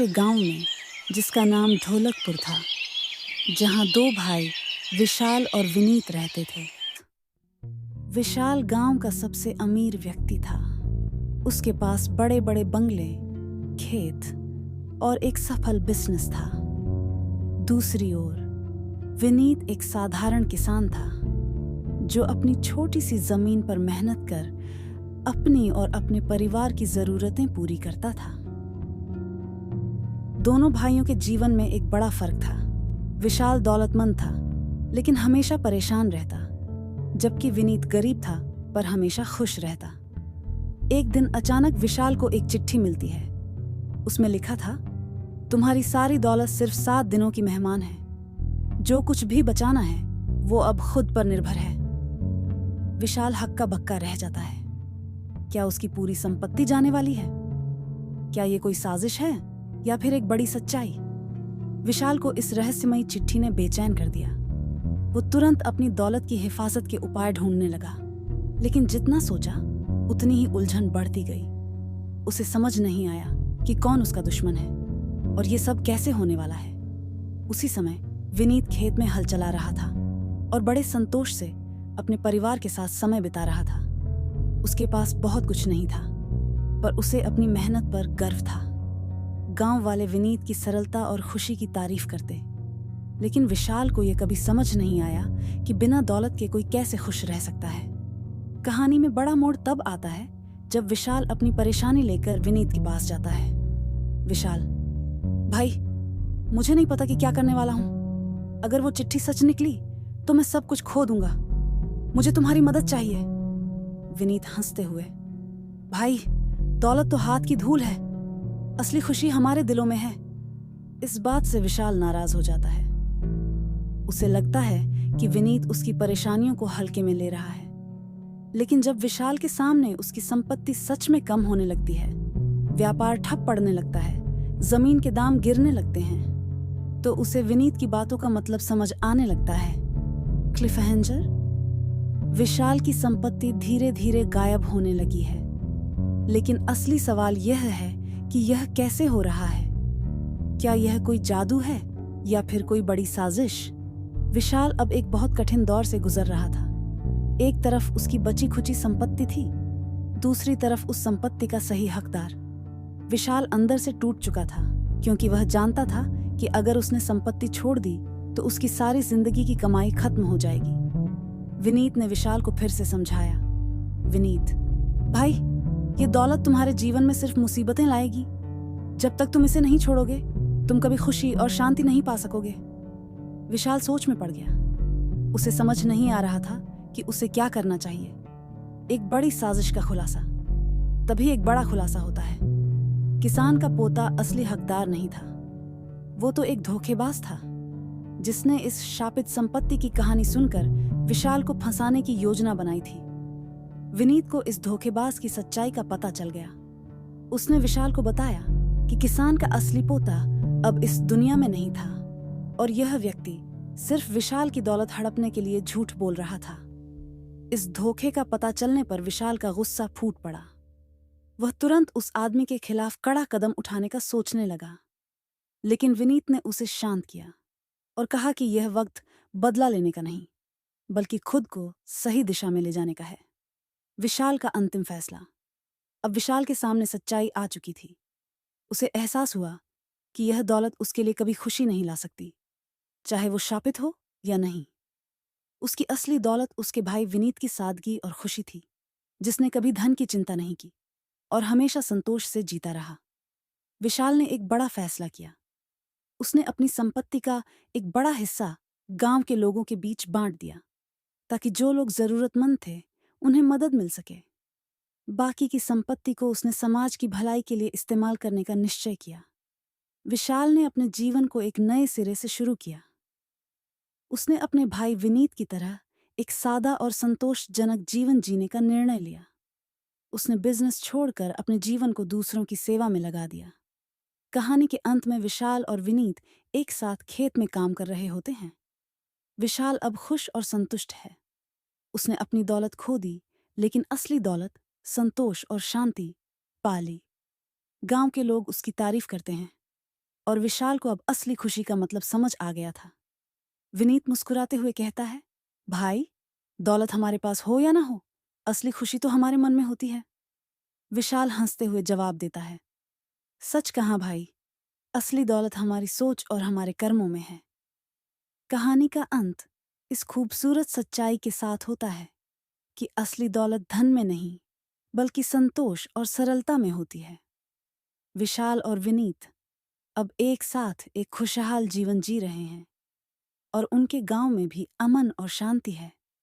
एक गांव में जिसका नाम ढोलकपुर था, जहां दो भाई विशाल और विनीत रहते थे। विशाल गांव का सबसे अमीर व्यक्ति था। उसके पास बड़े बड़े बंगले, खेत और एक सफल बिजनेस था। दूसरी ओर विनीत एक साधारण किसान था, जो अपनी छोटी सी जमीन पर मेहनत कर अपनी और अपने परिवार की जरूरतें पूरी करता था। दोनों भाइयों के जीवन में एक बड़ा फर्क था। विशाल दौलतमंद था, लेकिन हमेशा परेशान रहता, जबकि विनीत गरीब था पर हमेशा खुश रहता। एक दिन अचानक विशाल को एक चिट्ठी मिलती है। उसमें लिखा था, तुम्हारी सारी दौलत सिर्फ 7 दिनों की मेहमान है। जो कुछ भी बचाना है वो अब खुद पर निर्भर है। विशाल हक्का बक्का रह जाता है। क्या उसकी पूरी संपत्ति जाने वाली है? क्या ये कोई साजिश है या फिर एक बड़ी सच्चाई? विशाल को इस रहस्यमयी चिट्ठी ने बेचैन कर दिया। वो तुरंत अपनी दौलत की हिफाजत के उपाय ढूंढने लगा, लेकिन जितना सोचा उतनी ही उलझन बढ़ती गई। उसे समझ नहीं आया कि कौन उसका दुश्मन है और ये सब कैसे होने वाला है। उसी समय विनीत खेत में हल चला रहा था और बड़े संतोष से अपने परिवार के साथ समय बिता रहा था। उसके पास बहुत कुछ नहीं था, पर उसे अपनी मेहनत पर गर्व था। गांव वाले विनीत की सरलता और खुशी की तारीफ करते, लेकिन विशाल को यह कभी समझ नहीं आया कि बिना दौलत के कोई कैसे खुश रह सकता है। कहानी में बड़ा मोड़ तब आता है जब विशाल अपनी परेशानी लेकर विनीत के पास जाता है। विशाल, भाई, मुझे नहीं पता कि क्या करने वाला हूं। अगर वो चिट्ठी सच निकली तो मैं सब कुछ खो दूंगा। मुझे तुम्हारी मदद चाहिए। विनीत हंसते हुए, भाई, दौलत तो हाथ की धूल है, असली खुशी हमारे दिलों में है। इस बात से विशाल नाराज हो जाता है। उसे लगता है कि विनीत उसकी परेशानियों को हल्के में ले रहा है। लेकिन जब विशाल के सामने उसकी संपत्ति सच में कम होने लगती है, व्यापार ठप पड़ने लगता है, जमीन के दाम गिरने लगते हैं, तो उसे विनीत की बातों का मतलब समझ आने लगता है। क्लिफहैंगर, विशाल की संपत्ति धीरे धीरे गायब होने लगी है। लेकिन असली सवाल यह है कि यह कैसे हो रहा है। क्या यह कोई जादू है या फिर कोई बड़ी साजिश? विशाल अब एक बहुत कठिन दौर से गुजर रहा था। एक तरफ उसकी बची खुची संपत्ति थी, दूसरी तरफ उस संपत्ति का सही हकदार। विशाल अंदर से टूट चुका था, क्योंकि वह जानता था कि अगर उसने संपत्ति छोड़ दी तो उसकी सारी जिंदगी की कमाई खत्म हो जाएगी। विनीत ने विशाल को फिर से समझाया, विनीत भाई, ये दौलत तुम्हारे जीवन में सिर्फ मुसीबतें लाएगी। जब तक तुम इसे नहीं छोड़ोगे, तुम कभी खुशी और शांति नहीं पा सकोगे। विशाल सोच में पड़ गया। उसे समझ नहीं आ रहा था कि उसे क्या करना चाहिए। एक बड़ी साजिश का खुलासा। तभी एक बड़ा खुलासा होता है। किसान का पोता असली हकदार नहीं था। वो तो एक धोखेबाज था, जिसने इस शापित संपत्ति की कहानी सुनकर विशाल को फंसाने की योजना बनाई थी। विनीत को इस धोखेबाज की सच्चाई का पता चल गया। उसने विशाल को बताया कि किसान का असली पोता अब इस दुनिया में नहीं था और यह व्यक्ति सिर्फ विशाल की दौलत हड़पने के लिए झूठ बोल रहा था। इस धोखे का पता चलने पर विशाल का गुस्सा फूट पड़ा। वह तुरंत उस आदमी के खिलाफ कड़ा कदम उठाने का सोचने लगा, लेकिन विनीत ने उसे शांत किया और कहा कि यह वक्त बदला लेने का नहीं, बल्कि खुद को सही दिशा में ले जाने का है। विशाल का अंतिम फैसला। अब विशाल के सामने सच्चाई आ चुकी थी। उसे एहसास हुआ कि यह दौलत उसके लिए कभी खुशी नहीं ला सकती, चाहे वो शापित हो या नहीं। उसकी असली दौलत उसके भाई विनीत की सादगी और खुशी थी, जिसने कभी धन की चिंता नहीं की और हमेशा संतोष से जीता रहा। विशाल ने एक बड़ा फैसला किया। उसने अपनी संपत्ति का एक बड़ा हिस्सा गांव के लोगों के बीच बांट दिया, ताकि जो लोग जरूरतमंद थे उन्हें मदद मिल सके। बाकी की संपत्ति को उसने समाज की भलाई के लिए इस्तेमाल करने का निश्चय किया। विशाल ने अपने जीवन को एक नए सिरे से शुरू किया। उसने अपने भाई विनीत की तरह एक सादा और संतोषजनक जीवन जीने का निर्णय लिया। उसने बिजनेस छोड़कर अपने जीवन को दूसरों की सेवा में लगा दिया। कहानी के अंत में विशाल और विनीत एक साथ खेत में काम कर रहे होते हैं। विशाल अब खुश और संतुष्ट है। उसने अपनी दौलत खो दी, लेकिन असली दौलत, संतोष और शांति, पा ली। गांव के लोग उसकी तारीफ करते हैं और विशाल को अब असली खुशी का मतलब समझ आ गया था। विनीत मुस्कुराते हुए कहता है, भाई, दौलत हमारे पास हो या ना हो, असली खुशी तो हमारे मन में होती है। विशाल हंसते हुए जवाब देता है, सच कहा भाई, असली दौलत हमारी सोच और हमारे कर्मों में है। कहानी का अंत इस खूबसूरत सच्चाई के साथ होता है कि असली दौलत धन में नहीं, बल्कि संतोष और सरलता में होती है। विशाल और विनीत अब एक साथ एक खुशहाल जीवन जी रहे हैं और उनके गांव में भी अमन और शांति है।